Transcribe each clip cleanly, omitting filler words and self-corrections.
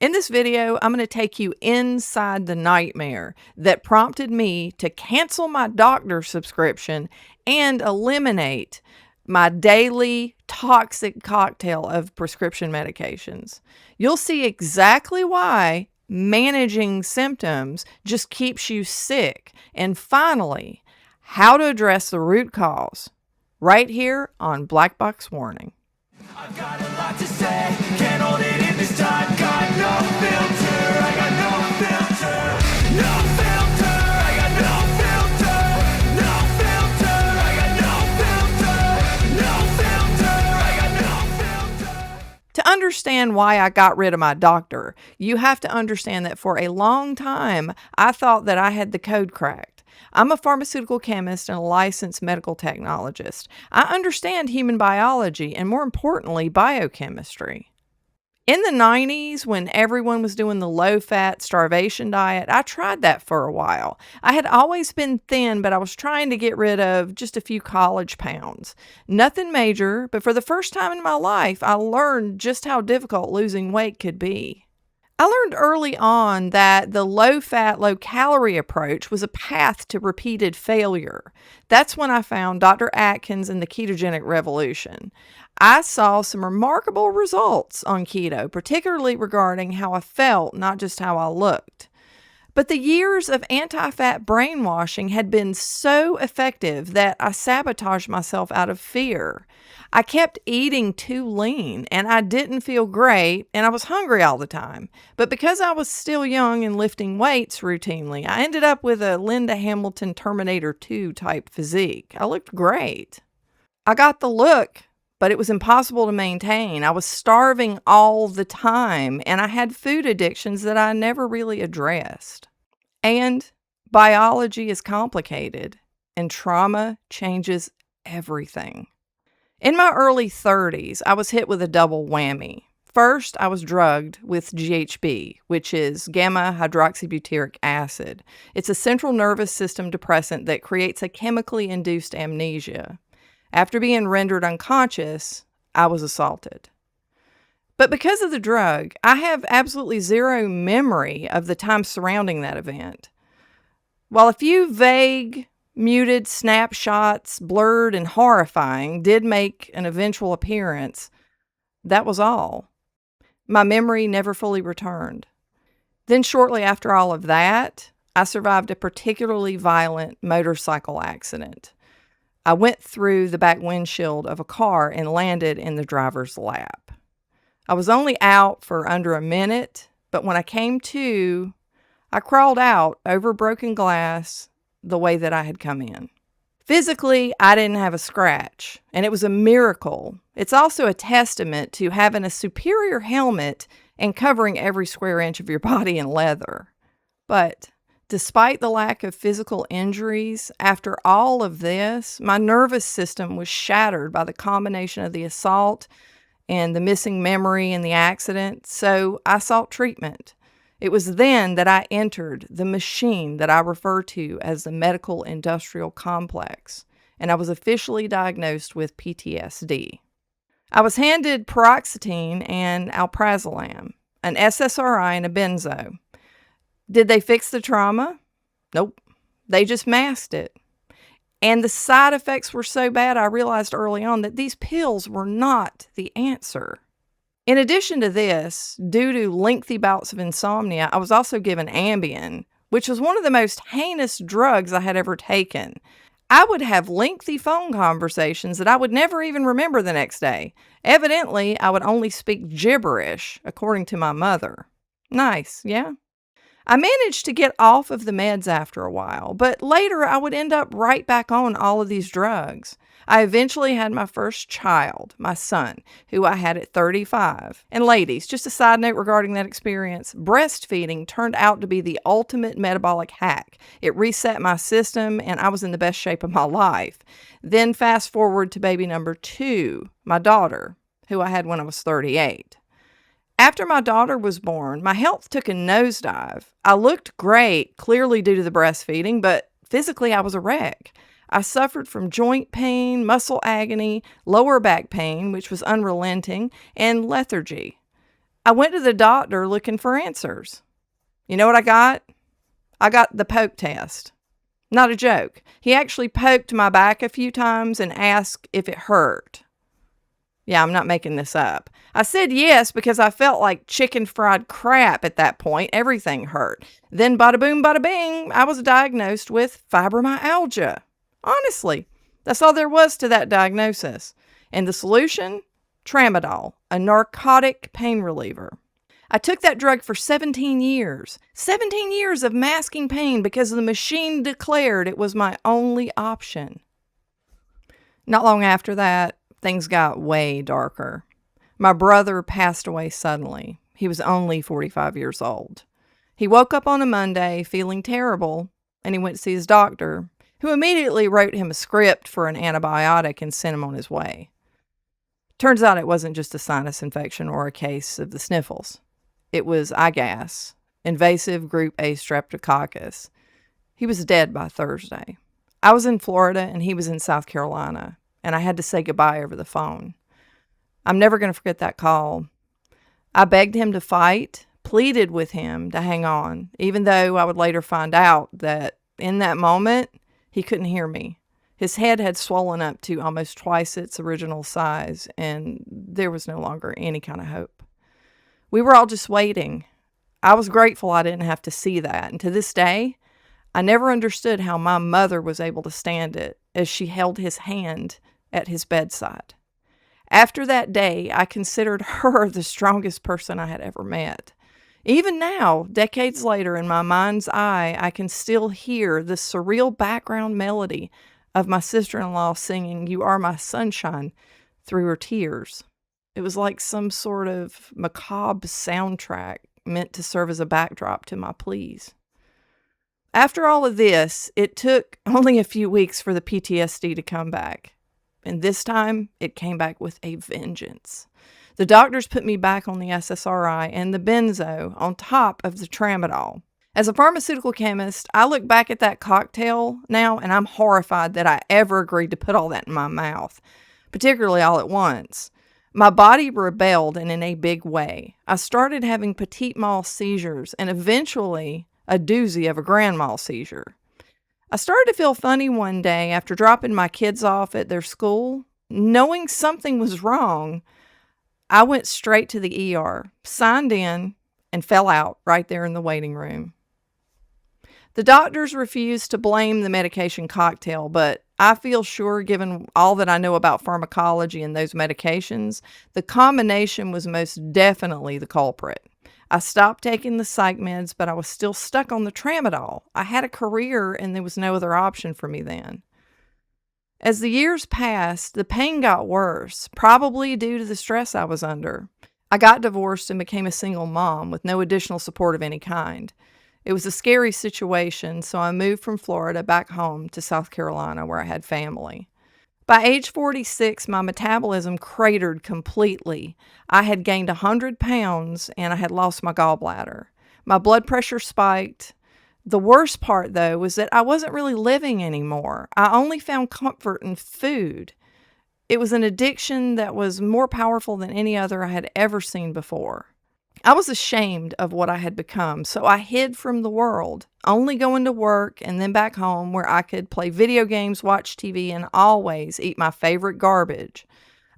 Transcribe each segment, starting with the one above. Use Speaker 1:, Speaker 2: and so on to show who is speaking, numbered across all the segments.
Speaker 1: In this video, I'm going to take you inside the nightmare that prompted me to cancel my doctor subscription and eliminate my daily toxic cocktail of prescription medications. You'll see exactly why managing symptoms just keeps you sick, and finally, how to address the root cause, right here on Black Box Warning.
Speaker 2: I've got a lot to say, can't hold it in this time. Got no filter, I got no filter. No filter, I got no filter. No filter, I got no filter. No filter, I got no filter.
Speaker 1: To understand why I got rid of my doctor, you have to understand that for a long time, I thought that I had the code cracked. I'm a pharmaceutical chemist and a licensed medical technologist. I understand human biology and, more importantly, biochemistry. In the 90s, when everyone was doing the low-fat starvation diet, I tried that for a while. I had always been thin, but I was trying to get rid of just a few college pounds. Nothing major, but for the first time in my life, I learned just how difficult losing weight could be. I learned early on that the low-fat, low-calorie approach was a path to repeated failure. That's when I found Dr. Atkins and the ketogenic revolution. I saw some remarkable results on keto, particularly regarding how I felt, not just how I looked. But the years of anti-fat brainwashing had been so effective that I sabotaged myself out of fear. I kept eating too lean, and I didn't feel great, and I was hungry all the time. But because I was still young and lifting weights routinely, I ended up with a Linda Hamilton Terminator 2 type physique. I looked great. I got the look, but it was impossible to maintain. I was starving all the time, and I had food addictions that I never really addressed. And biology is complicated, and trauma changes everything. In my early 30s, I was hit with a double whammy. First, I was drugged with GHB, which is gamma hydroxybutyric acid. It's a central nervous system depressant that creates a chemically induced amnesia. After being rendered unconscious, I was assaulted. But because of the drug, I have absolutely zero memory of the time surrounding that event. While a few vague, muted snapshots, blurred and horrifying, did make an eventual appearance, that was all. My memory never fully returned. Then shortly after all of that, I survived a particularly violent motorcycle accident. I went through the back windshield of a car and landed in the driver's lap. I was only out for under a minute, but when I came to, I crawled out over broken glass the way that I had come in. Physically, I didn't have a scratch, and it was a miracle. It's also a testament to having a superior helmet and covering every square inch of your body in leather. But despite the lack of physical injuries, after all of this, my nervous system was shattered by the combination of the assault and the missing memory in the accident, so I sought treatment. It was then that I entered the machine that I refer to as the medical industrial complex, and I was officially diagnosed with PTSD. I was handed paroxetine and alprazolam, an SSRI and a benzo. Did they fix the trauma? Nope. They just masked it. And the side effects were so bad, I realized early on that these pills were not the answer. In addition to this, due to lengthy bouts of insomnia, I was also given Ambien, which was one of the most heinous drugs I had ever taken. I would have lengthy phone conversations that I would never even remember the next day. Evidently, I would only speak gibberish, according to my mother. Nice, yeah? I managed to get off of the meds after a while, but later I would end up right back on all of these drugs. I eventually had my first child, my son, who I had at 35. And ladies, just a side note regarding that experience, breastfeeding turned out to be the ultimate metabolic hack. It reset my system and I was in the best shape of my life. Then fast forward to baby number 2, my daughter, who I had when I was 38. After my daughter was born, my health took a nosedive. I looked great, clearly due to the breastfeeding, but physically I was a wreck. I suffered from joint pain, muscle agony, lower back pain, which was unrelenting, and lethargy. I went to the doctor looking for answers. You know what I got? I got the poke test. Not a joke. He actually poked my back a few times and asked if it hurt. Yeah, I'm not making this up. I said yes because I felt like chicken fried crap at that point. Everything hurt. Then bada boom, bada bing, I was diagnosed with fibromyalgia. Honestly, that's all there was to that diagnosis. And the solution? Tramadol, a narcotic pain reliever. I took that drug for 17 years. 17 years of masking pain because the machine declared it was my only option. Not long after that, things got way darker. My brother passed away suddenly. He was only 45 years old. He woke up on a Monday feeling terrible, and he went to see his doctor, who immediately wrote him a script for an antibiotic and sent him on his way. Turns out it wasn't just a sinus infection or a case of the sniffles. It was IGAS, invasive group A streptococcus. He was dead by Thursday. I was in Florida and he was in South Carolina, and I had to say goodbye over the phone. I'm never going to forget that call. I begged him to fight, pleaded with him to hang on, even though I would later find out that in that moment, he couldn't hear me. His head had swollen up to almost twice its original size, and there was no longer any kind of hope. We were all just waiting. I was grateful I didn't have to see that, and to this day, I never understood how my mother was able to stand it as she held his hand at his bedside. After that day, I considered her the strongest person I had ever met. Even now, decades later, in my mind's eye, I can still hear the surreal background melody of my sister-in-law singing "You Are My Sunshine" through her tears. It was like some sort of macabre soundtrack meant to serve as a backdrop to my pleas. After all of this, it took only a few weeks for the PTSD to come back. And this time, it came back with a vengeance. The doctors put me back on the SSRI and the benzo on top of the tramadol. As a pharmaceutical chemist, I look back at that cocktail now and I'm horrified that I ever agreed to put all that in my mouth, particularly all at once. My body rebelled and in a big way. I started having petit mal seizures and eventually a doozy of a grand mal seizure. I started to feel funny one day after dropping my kids off at their school. Knowing something was wrong, I went straight to the ER, signed in, and fell out right there in the waiting room. The doctors refused to blame the medication cocktail, but I feel sure, given all that I know about pharmacology and those medications, the combination was most definitely the culprit. I stopped taking the psych meds, but I was still stuck on the tramadol. I had a career and there was no other option for me then. As the years passed, the pain got worse, probably due to the stress I was under. I got divorced and became a single mom with no additional support of any kind. It was a scary situation, so I moved from Florida back home to South Carolina where I had family. By age 46, my metabolism cratered completely. I had gained 100 pounds and I had lost my gallbladder. My blood pressure spiked. The worst part, though, was that I wasn't really living anymore. I only found comfort in food. It was an addiction that was more powerful than any other I had ever seen before. I was ashamed of what I had become, so I hid from the world, only going to work and then back home where I could play video games, watch TV, and always eat my favorite garbage.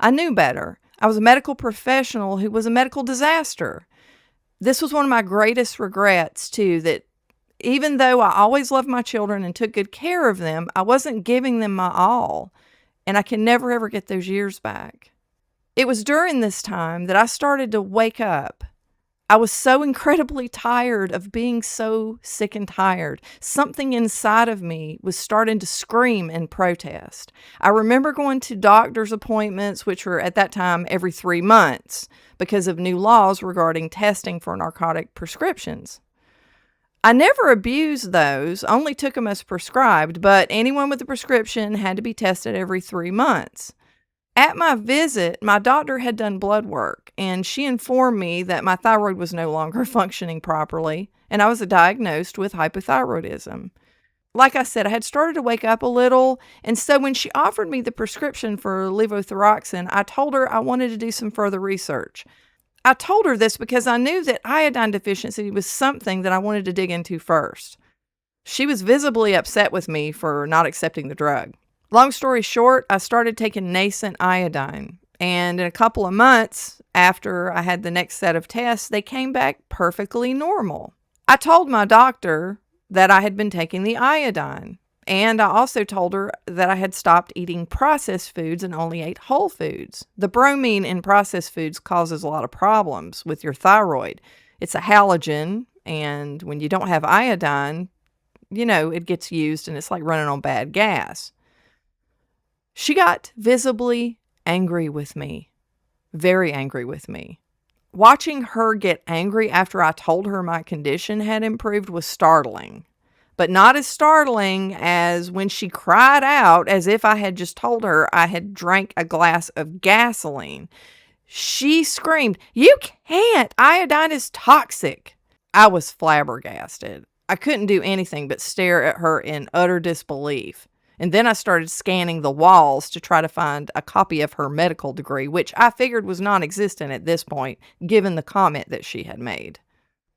Speaker 1: I knew better. I was a medical professional who was a medical disaster. This was one of my greatest regrets, too, that even though I always loved my children and took good care of them, I wasn't giving them my all, and I can never ever get those years back. It was during this time that I started to wake up. I was so incredibly tired of being so sick and tired. Something inside of me was starting to scream in protest. I remember going to doctor's appointments, which were at that time every 3 months, because of new laws regarding testing for narcotic prescriptions. I never abused those, only took them as prescribed, but anyone with a prescription had to be tested every 3 months. At my visit, my doctor had done blood work, and she informed me that my thyroid was no longer functioning properly, and I was diagnosed with hypothyroidism. Like I said, I had started to wake up a little, and so when she offered me the prescription for levothyroxine, I told her I wanted to do some further research. I told her this because I knew that iodine deficiency was something that I wanted to dig into first. She was visibly upset with me for not accepting the drug. Long story short, I started taking nascent iodine, and in a couple of months after I had the next set of tests, they came back perfectly normal. I told my doctor that I had been taking the iodine, and I also told her that I had stopped eating processed foods and only ate whole foods. The bromine in processed foods causes a lot of problems with your thyroid. It's a halogen, and when you don't have iodine, it gets used and it's like running on bad gas. She got visibly angry with me, very angry with me. Watching her get angry after I told her my condition had improved was startling, but not as startling as when she cried out as if I had just told her I had drank a glass of gasoline. She screamed, "You can't! Iodine is toxic!" I was flabbergasted. I couldn't do anything but stare at her in utter disbelief. And then I started scanning the walls to try to find a copy of her medical degree, which I figured was non-existent at this point, given the comment that she had made.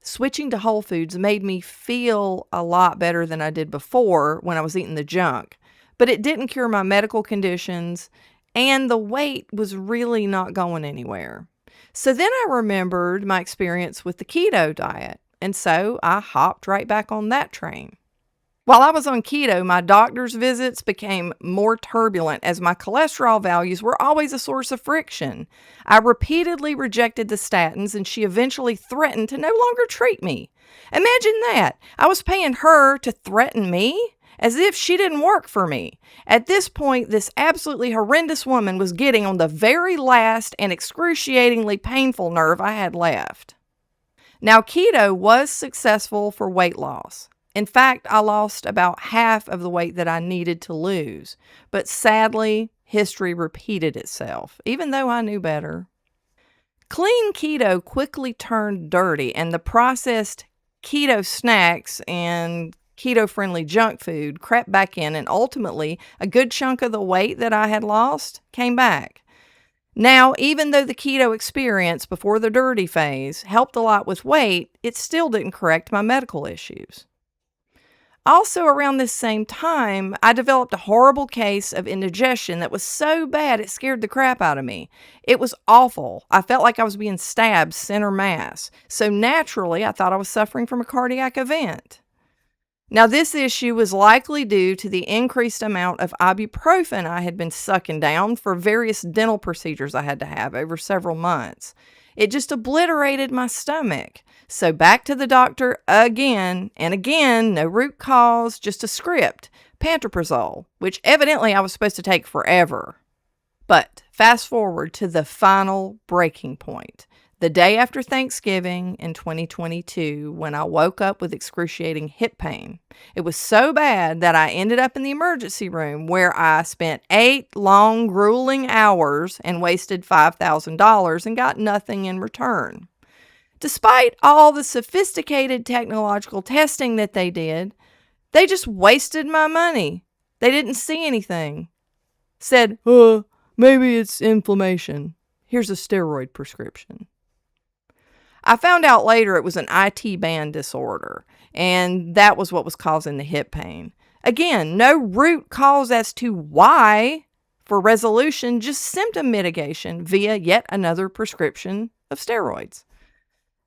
Speaker 1: Switching to whole foods made me feel a lot better than I did before when I was eating the junk, but it didn't cure my medical conditions, and the weight was really not going anywhere. So then I remembered my experience with the keto diet, and so I hopped right back on that train. While I was on keto, my doctor's visits became more turbulent as my cholesterol values were always a source of friction. I repeatedly rejected the statins, and she eventually threatened to no longer treat me. Imagine that. I was paying her to threaten me, as if she didn't work for me. At this point, this absolutely horrendous woman was getting on the very last and excruciatingly painful nerve I had left. Now, keto was successful for weight loss. In fact, I lost about half of the weight that I needed to lose. But sadly, history repeated itself, even though I knew better. Clean keto quickly turned dirty, and the processed keto snacks and keto-friendly junk food crept back in, and ultimately, a good chunk of the weight that I had lost came back. Now, even though the keto experience before the dirty phase helped a lot with weight, it still didn't correct my medical issues. Also, around this same time, I developed a horrible case of indigestion that was so bad it scared the crap out of me. It was awful. I felt like I was being stabbed center mass. So naturally, I thought I was suffering from a cardiac event. Now, this issue was likely due to the increased amount of ibuprofen I had been sucking down for various dental procedures I had to have over several months. It just obliterated my stomach. So back to the doctor again and again, no root cause, just a script, pantoprazole, which evidently I was supposed to take forever. But fast forward to the final breaking point. The day after Thanksgiving in 2022, when I woke up with excruciating hip pain. It was so bad that I ended up in the emergency room where I spent 8 long, grueling hours and wasted $5,000 and got nothing in return. Despite all the sophisticated technological testing that they did, they just wasted my money. They didn't see anything. Said, maybe it's inflammation. Here's a steroid prescription. I found out later it was an IT band disorder, and that was what was causing the hip pain. Again, no root cause as to why for resolution, just symptom mitigation via yet another prescription of steroids.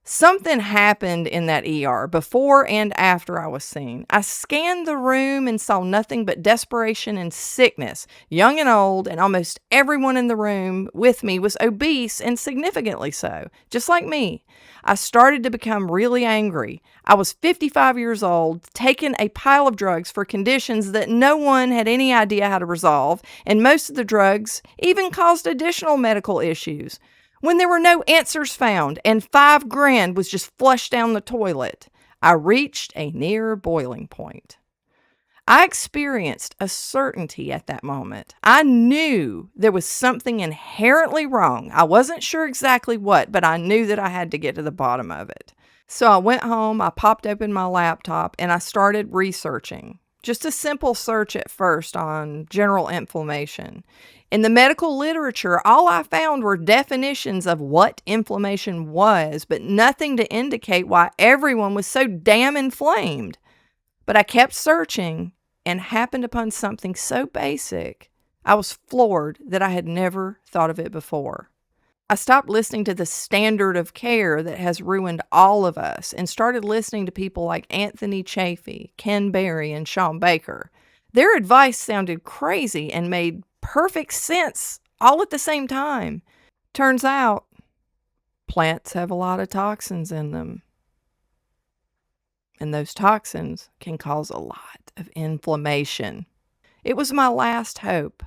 Speaker 1: Something happened in that ER before and after I was seen. I scanned the room and saw nothing but desperation and sickness, young and old, and almost everyone in the room with me was obese and significantly so, just like me. I started to become really angry. I was 55 years old, taking a pile of drugs for conditions that no one had any idea how to resolve, and most of the drugs even caused additional medical issues. When there were no answers found and $5,000 was just flushed down the toilet, I reached a near boiling point. I experienced a certainty at that moment. I knew there was something inherently wrong. I wasn't sure exactly what, but I knew that I had to get to the bottom of it. So I went home, I popped open my laptop, and I started researching. Just a simple search at first on general inflammation. In the medical literature, all I found were definitions of what inflammation was, but nothing to indicate why everyone was so damn inflamed. But I kept searching and happened upon something so basic, I was floored that I had never thought of it before. I stopped listening to the standard of care that has ruined all of us and started listening to people like Anthony Chaffee, Ken Berry, and Sean Baker. Their advice sounded crazy and made perfect sense all at the same time. Turns out, plants have a lot of toxins in them. And those toxins can cause a lot of inflammation. It was my last hope.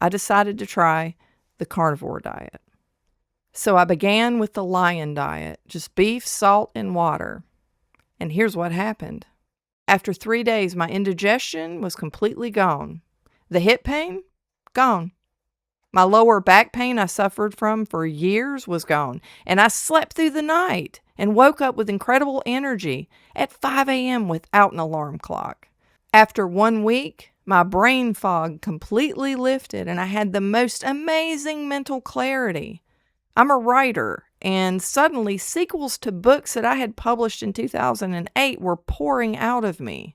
Speaker 1: I decided to try the carnivore diet. So I began with the lion diet, just beef, salt, and water. And here's what happened. After 3 days, my indigestion was completely gone. The hip pain? Gone. My lower back pain I suffered from for years was gone. And I slept through the night and woke up with incredible energy at 5 a.m. without an alarm clock. After 1 week, my brain fog completely lifted and I had the most amazing mental clarity. I'm a writer, and suddenly sequels to books that I had published in 2008 were pouring out of me.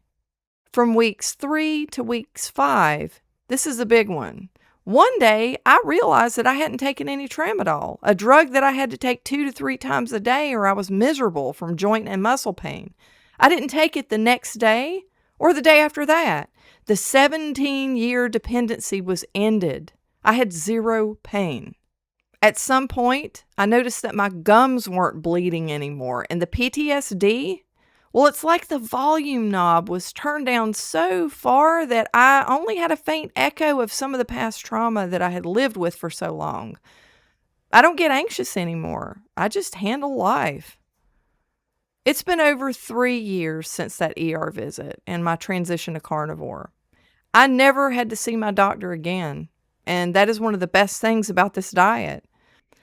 Speaker 1: From weeks 3 to weeks 5, this is a big one. One day, I realized that I hadn't taken any tramadol, a drug that I had to take 2 to 3 times a day or I was miserable from joint and muscle pain. I didn't take it the next day or the day after that. The 17-year dependency was ended. I had zero pain. At some point, I noticed that my gums weren't bleeding anymore, and the PTSD, well, it's like the volume knob was turned down so far that I only had a faint echo of some of the past trauma that I had lived with for so long. I don't get anxious anymore. I just handle life. It's been over 3 years since that ER visit and my transition to carnivore. I never had to see my doctor again, and that is one of the best things about this diet.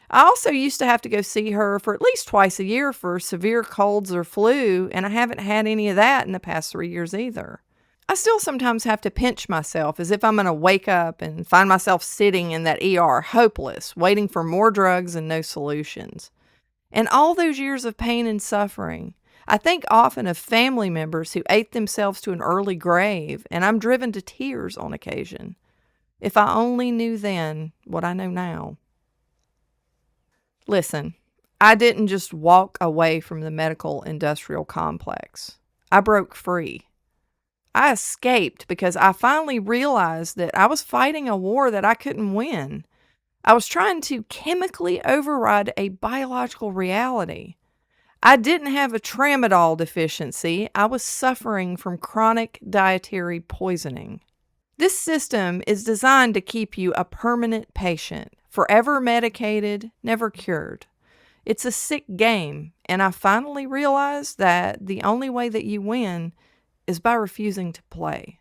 Speaker 1: I also used to have to go see her for at least twice a year for severe colds or flu, and I haven't had any of that in the past 3 years either. I still sometimes have to pinch myself as if I'm going to wake up and find myself sitting in that ER hopeless, waiting for more drugs and no solutions. And all those years of pain and suffering, I think often of family members who ate themselves to an early grave, and I'm driven to tears on occasion. If I only knew then what I know now. Listen, I didn't just walk away from the medical industrial complex. I broke free. I escaped because I finally realized that I was fighting a war that I couldn't win. I was trying to chemically override a biological reality. I didn't have a tramadol deficiency. I was suffering from chronic dietary poisoning. This system is designed to keep you a permanent patient, forever medicated, never cured. It's a sick game, and I finally realized that the only way that you win is by refusing to play.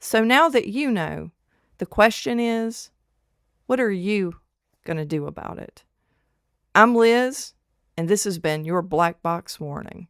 Speaker 1: So now that you know, the question is, what are you going to do about it? I'm Liz, and this has been your Black Box Warning.